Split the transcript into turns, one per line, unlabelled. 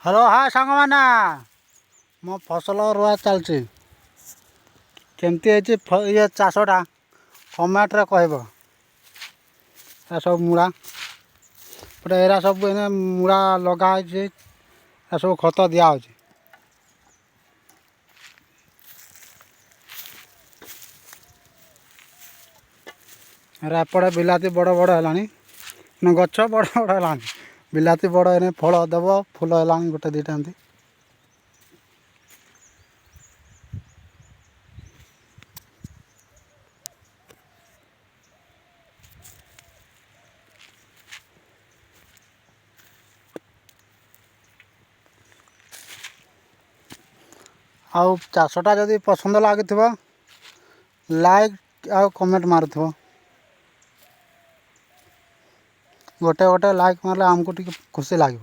Hello हाँ सांग मैंने मो फसल रुआ चलती केमती ये चाषटा कमेंट रे कहब सब मुड़ा गोटे एरा सब मुड़ा लगाई सब खत दिया एपटे बिलाती बड़ बड़ है गच बड़ बड़ है बिलाती बड़ एने फल देव फूल है गोटे दुईटा एमती आउ चाषटा जदि पसंद लगी लाइक आउ कमेंट मारुथ्व गोटे गोटे लाइक मारले आमको टी खुशी लगे।